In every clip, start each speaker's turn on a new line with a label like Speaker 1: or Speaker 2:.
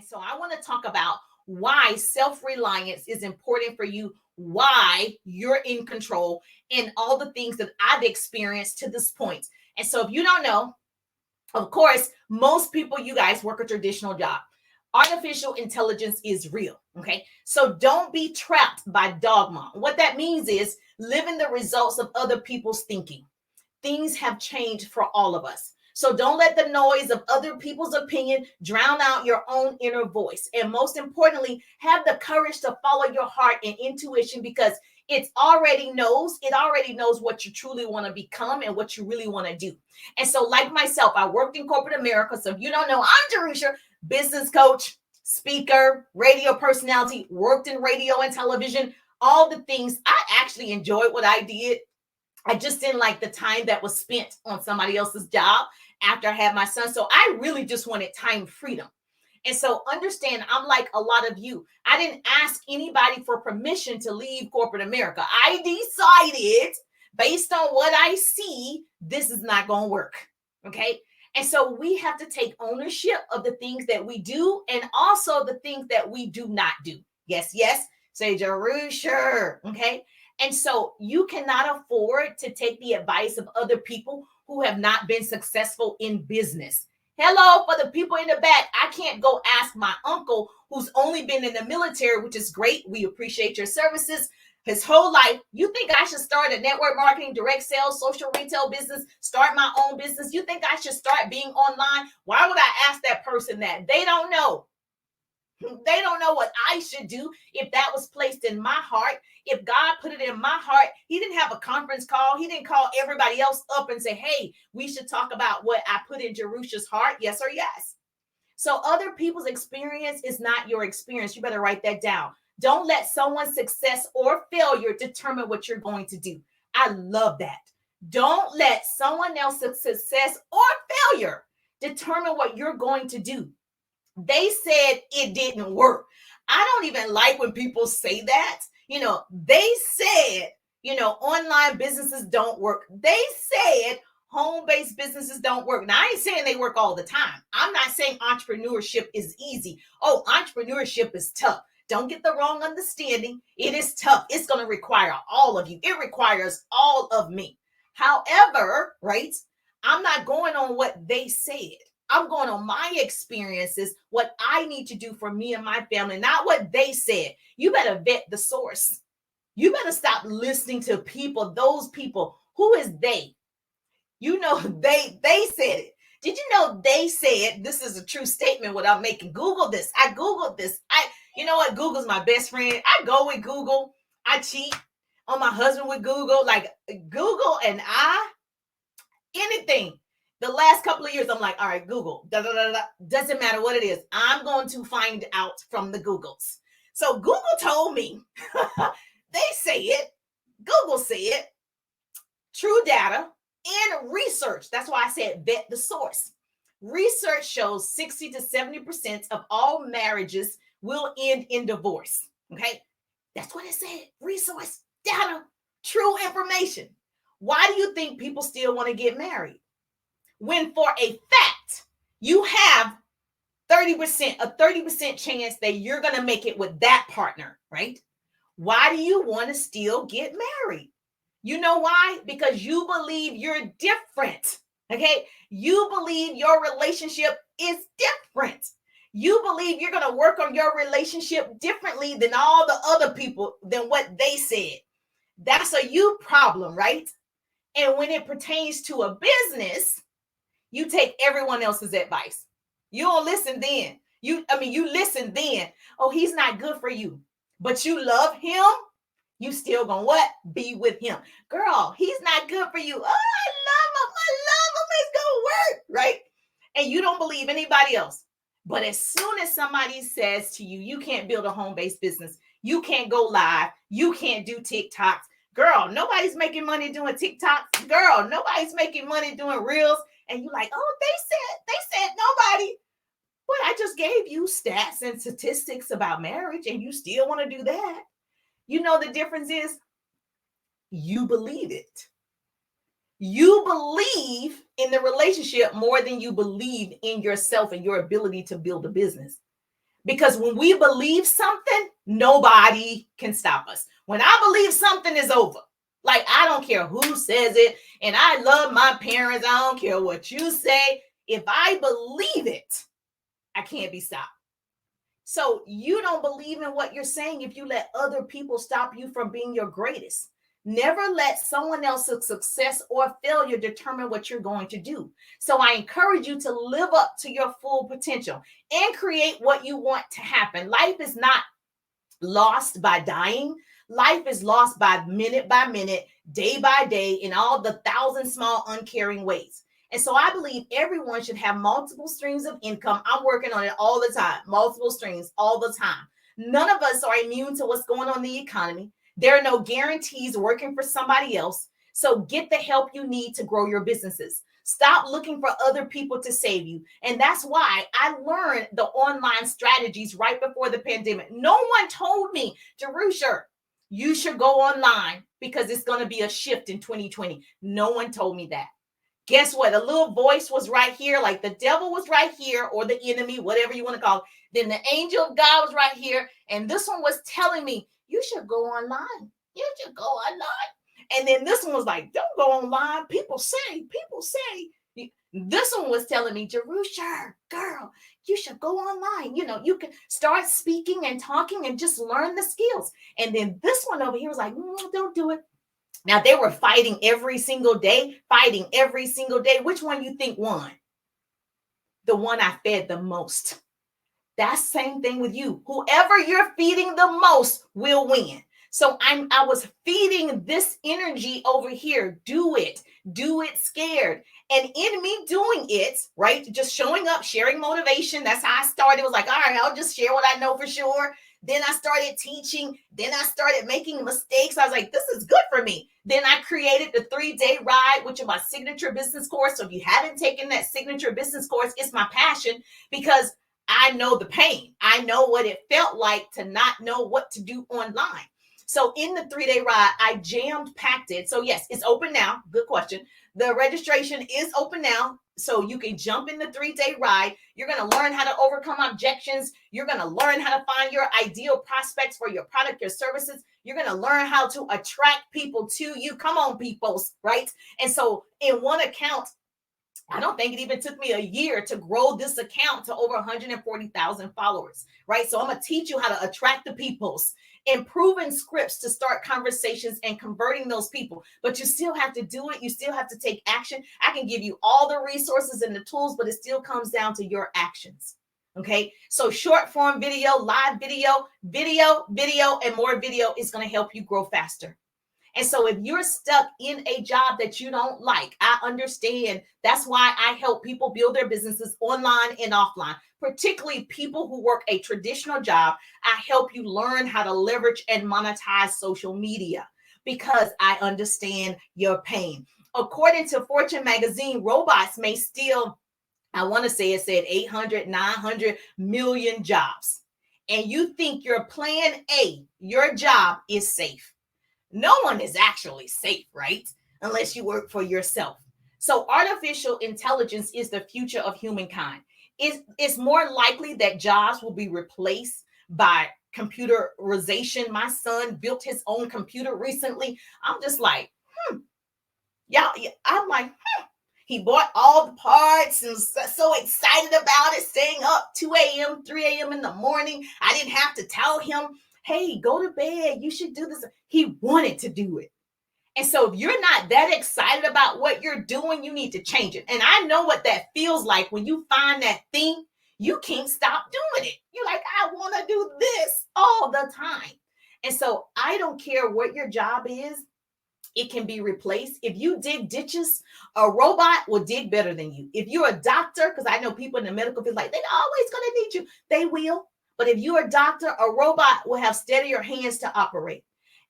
Speaker 1: And so I want to talk about why self-reliance is important for you, why you're in control, and all the things that I've experienced to this point. And so if you don't know, of course, most people, you guys work a traditional job. Artificial intelligence is real. Okay. So don't be trapped by dogma. What that means is living the results of other people's thinking. Things have changed for all of us. So don't let the noise of other people's opinion drown out your own inner voice. And most importantly, have the courage to follow your heart and intuition because it already knows what you truly want to become and what you really want to do. And so like myself, I worked in corporate America. So if you don't know, I'm Jerusha, business coach, speaker, radio personality, worked in radio and television, all the things. I actually enjoyed what I did. I just didn't like the time that was spent on somebody else's job after I had my son. So I really just wanted time freedom. And so understand, I'm like a lot of you. I didn't ask anybody for permission to leave corporate America. I decided based on what I see, this is not going to work. Okay. And so we have to take ownership of the things that we do and also the things that we do not do. Yes, yes. Say, Jerusha. Okay. And so you cannot afford to take the advice of other people who have not been successful in business. Hello, for the people in the back, I can't go ask my uncle who's only been in the military, which is great. We appreciate your services his whole life. You think I should start a network marketing, direct sales, social retail business, start my own business? You think I should start being online? Why would I ask that person that? They don't know. They don't know what I should do if that was placed in my heart. If God put it in my heart, he didn't have a conference call. He didn't call everybody else up and say, hey, we should talk about what I put in Jerusha's heart. Yes or yes. So other people's experience is not your experience. You better write that down. Don't let someone's success or failure determine what you're going to do. I love that. Don't let someone else's success or failure determine what you're going to do. They said it didn't work. I don't even like when people say that. They said, online businesses don't work. They said home-based businesses don't work. Now, I ain't saying they work all the time. I'm not saying entrepreneurship is easy. Oh, entrepreneurship is tough. Don't get the wrong understanding. It is tough. It's going to require all of you. It requires all of me. However, right, I'm not going on what they said. I'm going on my experiences, what I need to do for me and my family, not what they said. You better vet the source. You better stop listening to people, those people. Who is they? They said it. Did you know they said, this is a true statement without making? Google this. I Googled this. You know what? Google's my best friend. I go with Google. I cheat on my husband with Google. Like Google and anything. The last couple of years, I'm like, all right, Google, doesn't matter what it is. I'm going to find out from the Googles. So Google told me, they say it, Google said, true data and research. That's why I said vet the source. Research shows 60 to 70% of all marriages will end in divorce. Okay. That's what it said. Resource, data, true information. Why do you think people still want to get married? When for a fact, you have a 30% chance that you're going to make it with that partner, right? Why do you want to still get married? You know why? Because you believe you're different, okay? You believe your relationship is different. You believe you're going to work on your relationship differently than all the other people, than what they said. That's a you problem, right? And when it pertains to a business, you take everyone else's advice. You don't listen then. You listen then. Oh, he's not good for you, but you love him. You still gonna what? Be with him. Girl, he's not good for you. Oh, I love him. It's gonna work, right? And you don't believe anybody else. But as soon as somebody says to you, you can't build a home-based business, you can't go live, you can't do TikToks. Girl, nobody's making money doing TikToks. Girl, nobody's making money doing Reels. And you're like, oh, they said nobody. But I just gave you stats and statistics about marriage and you still want to do that. You know, the difference is you believe it. You believe in the relationship more than you believe in yourself and your ability to build a business. Because when we believe something, nobody can stop us. When I believe something is over, like I don't care who says it, and I love my parents, I don't care what you say. If I believe it, I can't be stopped. So you don't believe in what you're saying if you let other people stop you from being your greatest. Never let someone else's success or failure determine what you're going to do. So I encourage you to live up to your full potential and create what you want to happen. Life is not lost by dying. Life is lost by minute, day by day, in all the thousand small, uncaring ways. And so I believe everyone should have multiple streams of income. I'm working on it all the time, multiple streams all the time. None of us are immune to what's going on in the economy. There are no guarantees working for somebody else. So get the help you need to grow your businesses. Stop looking for other people to save you. And that's why I learned the online strategies right before the pandemic. No one told me, Jerusha, you should go online because it's going to be a shift in 2020. No one told me that. Guess what? A little voice was right here, like the devil was right here, or the enemy, whatever you want to call it. Then the angel of God was right here. And this one was telling me, you should go online. You should go online. And then this one was like, don't go online. People say. This one was telling me, Jerusha, girl, you should go online. You know, you can start speaking and talking and just learn the skills. And then this one over here was like, don't do it. Now they were fighting every single day. Which one you think won? The one I fed the most. That's the same thing with you. Whoever you're feeding the most will win. So I was feeding this energy over here. Do it scared. And in me doing it, right, just showing up, sharing motivation. That's how I started. It was like, all right, I'll just share what I know for sure. Then I started teaching. Then I started making mistakes. I was like, this is good for me. Then I created the 3-day ride, which is my signature business course. So if you haven't taken that signature business course, it's my passion because I know the pain. I know what it felt like to not know what to do online. So in the 3-day ride, I packed it. So yes, it's open now. Good question. The registration is open now. So you can jump in the 3-day ride. You're going to learn how to overcome objections. You're going to learn how to find your ideal prospects for your product, your services. You're going to learn how to attract people to you. Come on, peoples, right? And so in one account, I don't think it even took me a year to grow this account to over 140,000 followers, right? So I'm going to teach you how to attract the peoples, improving scripts to start conversations and converting those people. But you still have to do it. You still have to take action. I can give you all the resources and the tools, but it still comes down to your actions. Okay. So short form video, live video, and more video is going to help you grow faster. And so if you're stuck in a job that you don't like, I understand. That's why I help people build their businesses online and offline, particularly people who work a traditional job. I help you learn how to leverage and monetize social media because I understand your pain. According to Fortune magazine, robots may steal, I want to say it said 800, 900 million jobs. And you think your plan A, your job is safe. No one is actually safe, right? Unless you work for yourself. So artificial intelligence is the future of humankind. It's more likely that jobs will be replaced by computerization. My son built his own computer recently. I'm just like, yeah, I'm like, He bought all the parts and was so excited about it, staying up 2 a.m., 3 a.m. in the morning. I didn't have to tell him, hey, go to bed. You should do this. He wanted to do it. And so if you're not that excited about what you're doing, you need to change it. And I know what that feels like when you find that thing, you can't stop doing it. You're like, I want to do this all the time. And so I don't care what your job is. It can be replaced. If you dig ditches, a robot will dig better than you. If you're a doctor, because I know people in the medical field like, they're always going to need you. They will. But if you're a doctor, a robot will have steadier hands to operate.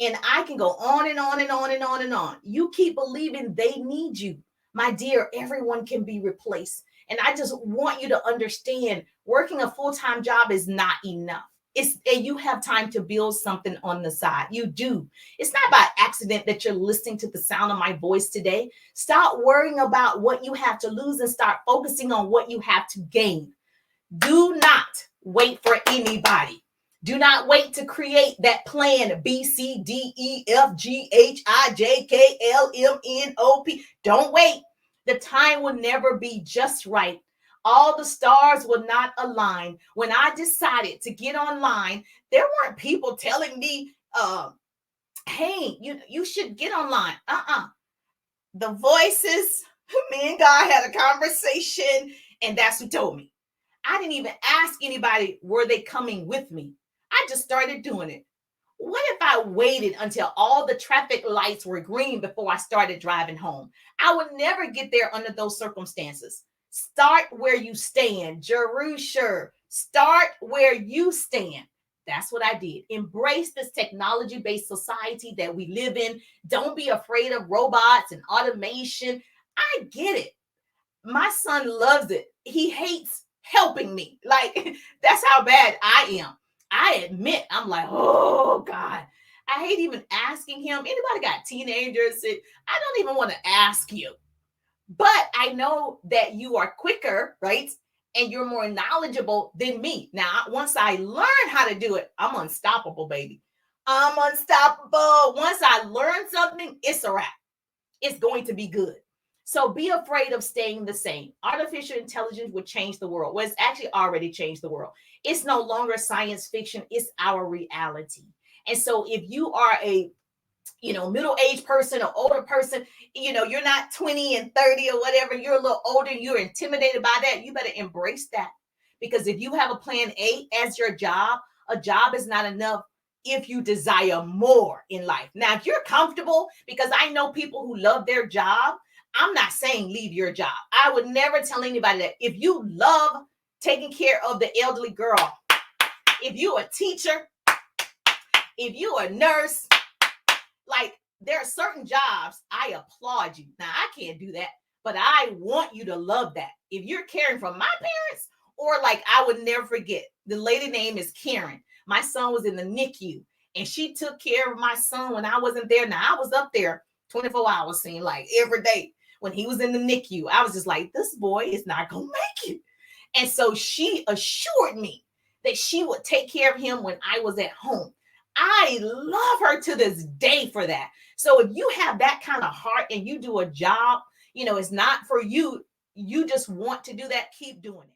Speaker 1: And I can go on and on and on and on and on. You keep believing they need you. My dear, everyone can be replaced. And I just want you to understand working a full-time job is not enough. And you have time to build something on the side. You do. It's not by accident that you're listening to the sound of my voice today. Stop worrying about what you have to lose and start focusing on what you have to gain. Do not wait for anybody. Do not wait to create that plan B, C, D, E, F, G, H, I, J, K, L, M, N, O, P. Don't wait. The time will never be just right. All the stars will not align. When I decided to get online, there weren't people telling me, hey, you should get online. The voices, me and God had a conversation, and that's who told me. I didn't even ask anybody, were they coming with me? I just started doing it. What if I waited until all the traffic lights were green before I started driving home? I would never get there under those circumstances. Start where you stand. Jerusha, start where you stand. That's what I did. Embrace this technology based society that we live in. Don't be afraid of robots and automation. I get it. My son loves it. He hates helping me. Like, that's how bad I am. I admit, I'm like, oh God, I hate even asking him. Anybody got teenagers? I don't even want to ask you. But I know that you are quicker, right? And you're more knowledgeable than me. Now, once I learn how to do it, I'm unstoppable, baby. I'm unstoppable. Once I learn something, it's a wrap. It's going to be good. So be afraid of staying the same. Artificial intelligence would change the world. Well, it's actually already changed the world. It's no longer science fiction, it's our reality. And so if you are a middle-aged person or older person, you're not 20 and 30 or whatever, you're a little older, you're intimidated by that, you better embrace that. Because if you have a plan A as your job, a job is not enough if you desire more in life. Now, if you're comfortable, because I know people who love their job, I'm not saying leave your job. I would never tell anybody that. If you love taking care of the elderly girl, if you're a teacher, if you're a nurse, like, there are certain jobs, I applaud you. Now, I can't do that, but I want you to love that. If you're caring for my parents, or like, I would never forget, the lady name is Karen. My son was in the NICU, and she took care of my son when I wasn't there. Now, I was up there 24 hours, seemed like every day. When he was in the NICU, I was just like, this boy is not going to make it. And so she assured me that she would take care of him when I was at home. I love her to this day for that. So if you have that kind of heart and you do a job, it's not for you, you just want to do that, keep doing it.